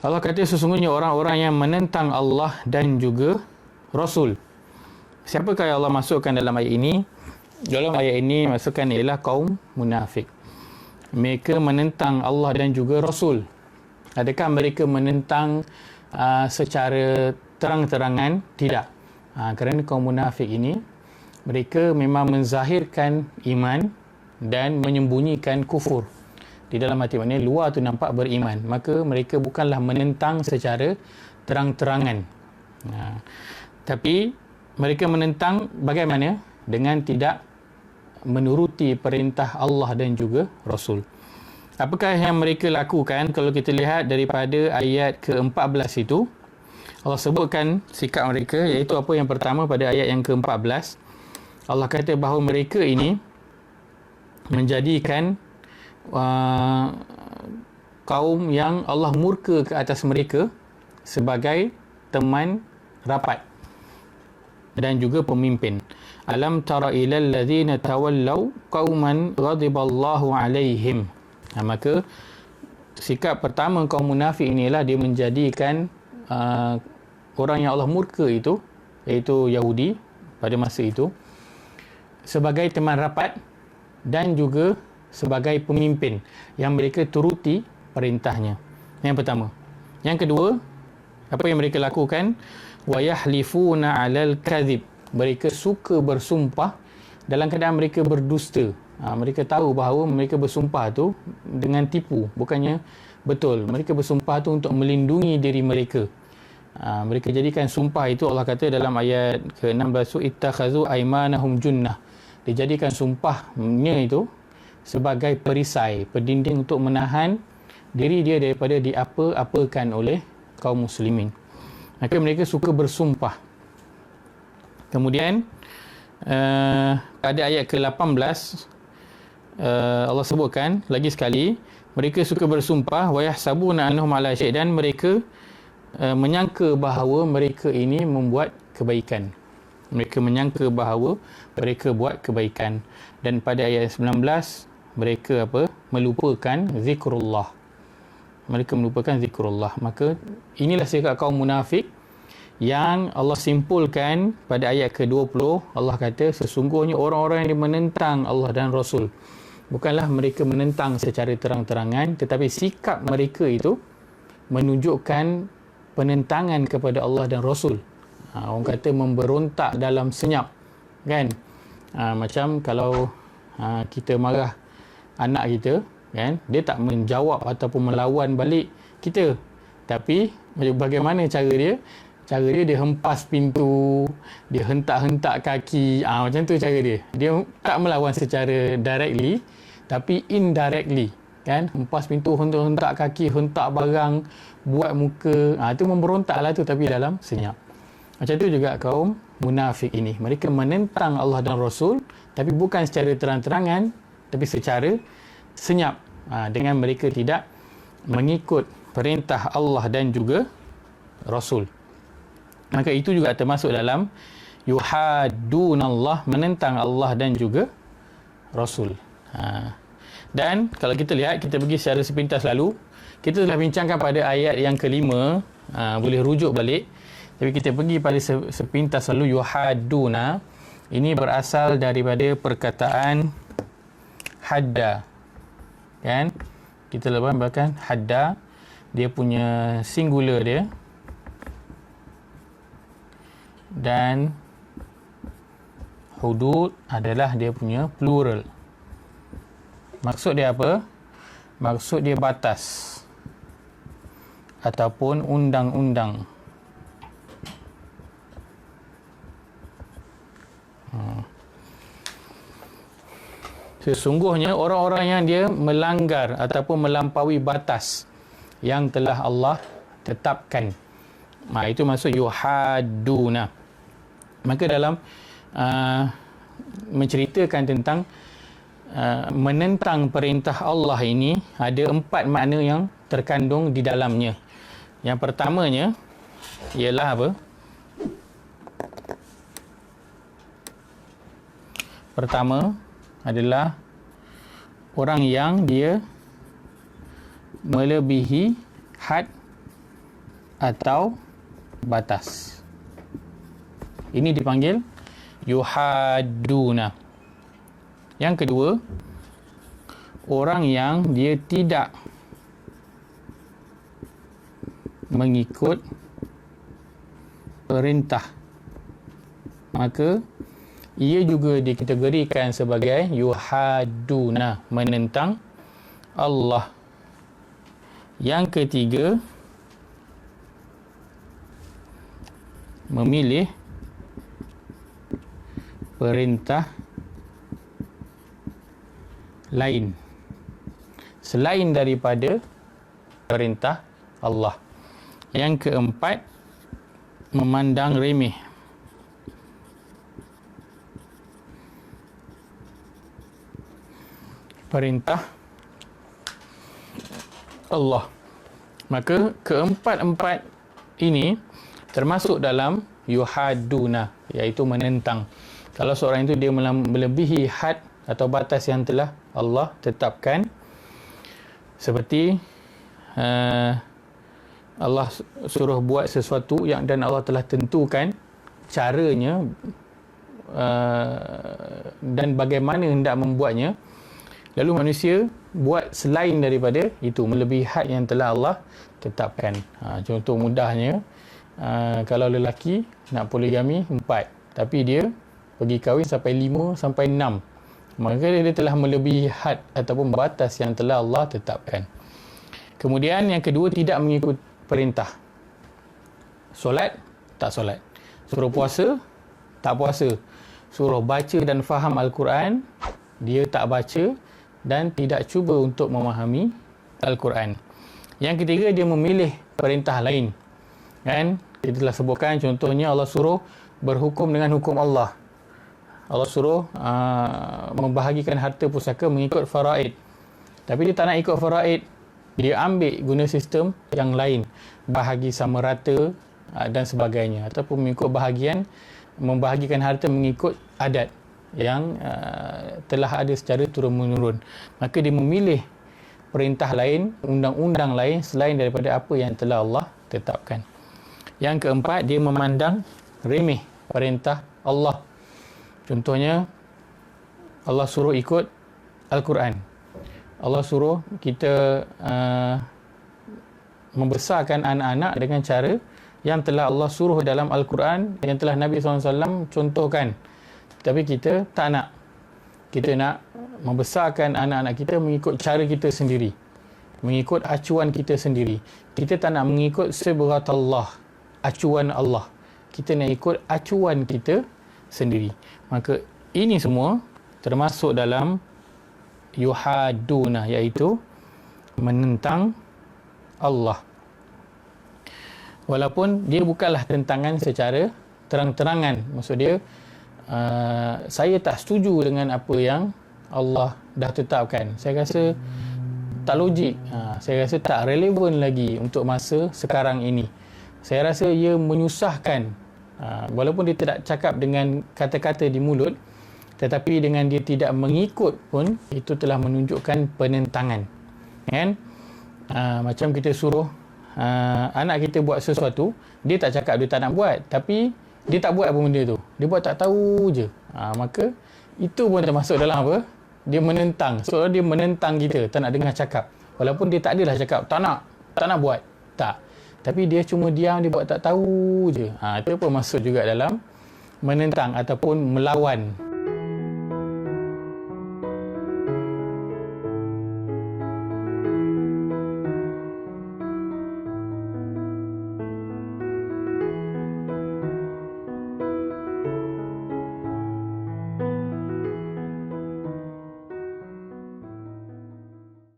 Allah kata sesungguhnya orang-orang yang menentang Allah dan juga Rasul. Siapakah yang Allah masukkan dalam ayat ini? Dalam ayat ini masukkan ialah kaum munafik. Mereka menentang Allah dan juga Rasul. Adakah mereka menentang secara terang-terangan? Tidak. Kerana kaum munafik ini, mereka memang menzahirkan iman dan menyembunyikan kufur. Di dalam hati, maknanya luar tu nampak beriman. Maka mereka bukanlah menentang secara terang-terangan. Tapi mereka menentang bagaimana? Dengan tidak menuruti perintah Allah dan juga Rasul. Apakah yang mereka lakukan? Kalau kita lihat daripada ayat ke-14 itu, Allah sebutkan sikap mereka, iaitu apa yang pertama pada ayat yang ke-14. Allah kata bahawa mereka ini menjadikan kaum yang Allah murka ke atas mereka sebagai teman rapat dan juga pemimpin. Alam tara ilal ladzina tawallaw qauman ghadiballahu alaihim. Maka sikap pertama kaum munafik inilah dia menjadikan orang yang Allah murka itu, iaitu Yahudi pada masa itu, sebagai teman rapat dan juga sebagai pemimpin yang mereka turuti perintahnya. Yang pertama. Yang kedua, apa yang mereka lakukan? Wa yahlifuna 'alal kadhib. Mereka suka bersumpah dalam keadaan mereka berdusta. Mereka tahu bahawa mereka bersumpah tu dengan tipu, bukannya betul. Mereka bersumpah tu untuk melindungi diri mereka. Mereka jadikan sumpah itu, Allah kata dalam ayat ke-16, ittakhazu aymanahum junnah. Dijadikan sumpahnya itu sebagai perisai, pendinding untuk menahan diri dia daripada diapa-apakan oleh kaum muslimin. Maka mereka suka bersumpah. Kemudian pada ayat ke-18 Allah sebutkan lagi sekali, mereka suka bersumpah wa yahsabuna annahum ala syai', dan mereka menyangka bahawa mereka ini membuat kebaikan. Mereka menyangka bahawa mereka buat kebaikan. Dan pada ayat 19 mereka melupakan zikrullah. Mereka melupakan zikrullah. Maka inilah sikap kaum munafik yang Allah simpulkan pada ayat ke-20. Allah kata sesungguhnya orang-orang yang menentang Allah dan Rasul, bukanlah mereka menentang secara terang-terangan, tetapi sikap mereka itu menunjukkan penentangan kepada Allah dan Rasul. Orang kata memberontak dalam senyap, kan? Macam kalau kita marah anak kita, kan, dia tak menjawab ataupun melawan balik kita, tapi bagaimana cara dia? Cara dia hempas pintu, dia hentak-hentak kaki, macam tu cara dia. Dia tak melawan secara directly, tapi indirectly, kan? Hempas pintu, hentak kaki, hentak barang, buat muka, itu memberontaklah tu, tapi dalam senyap. Macam tu juga kaum munafik ini. Mereka menentang Allah dan Rasul, tapi bukan secara terang-terangan, tapi secara senyap, dengan mereka tidak mengikut perintah Allah dan juga Rasul. Maka itu juga termasuk dalam yuhaddunallah, menentang Allah dan juga Rasul. Dan kalau kita lihat, kita pergi secara sepintas lalu, kita telah bincangkan pada ayat yang kelima, boleh rujuk balik, tapi kita pergi pada sepintas lalu. Yuhadduna ini berasal daripada perkataan hadda, kan? Kita bahkan hadda, dia punya singular dia, dan hudud adalah dia punya plural. Maksud dia apa? Maksud dia batas ataupun undang-undang. Sesungguhnya orang-orang yang dia melanggar ataupun melampaui batas yang telah Allah tetapkan, itu maksud yuhadduna. Maka dalam menceritakan tentang menentang perintah Allah ini, ada 4 makna yang terkandung di dalamnya. Yang pertamanya ialah apa? Pertama adalah orang yang dia melebihi had atau batas. Ini dipanggil yuhadduna. Yang kedua, orang yang dia tidak mengikut perintah, maka ia juga dikategorikan sebagai yuhadduna, menentang Allah. Yang ketiga, memilih perintah lain selain daripada perintah Allah. Yang keempat, memandang remeh perintah Allah. Maka keempat-empat ini termasuk dalam yuhaduna, iaitu menentang. Kalau seorang itu dia melebihi had atau batas yang telah Allah tetapkan, seperti Allah suruh buat sesuatu yang dan Allah telah tentukan caranya dan bagaimana hendak membuatnya, lalu manusia buat selain daripada itu, melebihi had yang telah Allah tetapkan. Contoh mudahnya, kalau lelaki nak poligami 4, tapi dia pergi kahwin sampai 5 sampai 6, maka dia telah melebihi had ataupun batas yang telah Allah tetapkan. Kemudian yang kedua, tidak mengikut perintah. Solat, tak solat. Suruh puasa, tak puasa. Suruh baca dan faham Al-Quran, dia tak baca dan tidak cuba untuk memahami Al-Quran. Yang ketiga, dia memilih perintah lain. Kan? Kita telah sebutkan contohnya Allah suruh berhukum dengan hukum Allah. Allah suruh membahagikan harta pusaka mengikut faraid. Tapi dia tak nak ikut faraid. Dia ambil guna sistem yang lain, bahagi sama rata dan sebagainya, ataupun mengikut membahagikan harta mengikut adat yang telah ada secara turun-menurun. Maka dia memilih perintah lain, undang-undang lain selain daripada apa yang telah Allah tetapkan. Yang keempat, dia memandang remeh perintah Allah. Contohnya, Allah suruh ikut Al-Quran. Allah suruh kita membesarkan anak-anak dengan cara yang telah Allah suruh dalam Al-Quran, yang telah Nabi SAW contohkan. Tapi kita tak nak. Kita nak membesarkan anak-anak kita mengikut cara kita sendiri, mengikut acuan kita sendiri. Kita tak nak mengikut sibghat Allah, acuan Allah. Kita nak ikut acuan kita sendiri. Maka ini semua termasuk dalam yuhaduna, iaitu menentang Allah. Walaupun dia bukanlah tentangan secara terang-terangan. Maksud dia, saya tak setuju dengan apa yang Allah dah tetapkan. Saya rasa tak logik. Saya rasa tak relevan lagi untuk masa sekarang ini. Saya rasa ia menyusahkan. Walaupun dia tidak cakap dengan kata-kata di mulut, tetapi dengan dia tidak mengikut pun, itu telah menunjukkan penentangan. Kan? Macam kita suruh anak kita buat sesuatu, dia tak cakap dia tak nak buat, tapi dia tak buat apa benda tu. Dia buat tak tahu je. Maka itu pun termasuk dalam apa? Dia menentang. Seolah dia menentang kita, tak nak dengar cakap. Walaupun dia tak adalah cakap tak nak buat. Tak. Tapi dia cuma diam, dia buat tak tahu je. Itu pun masuk juga dalam menentang ataupun melawan.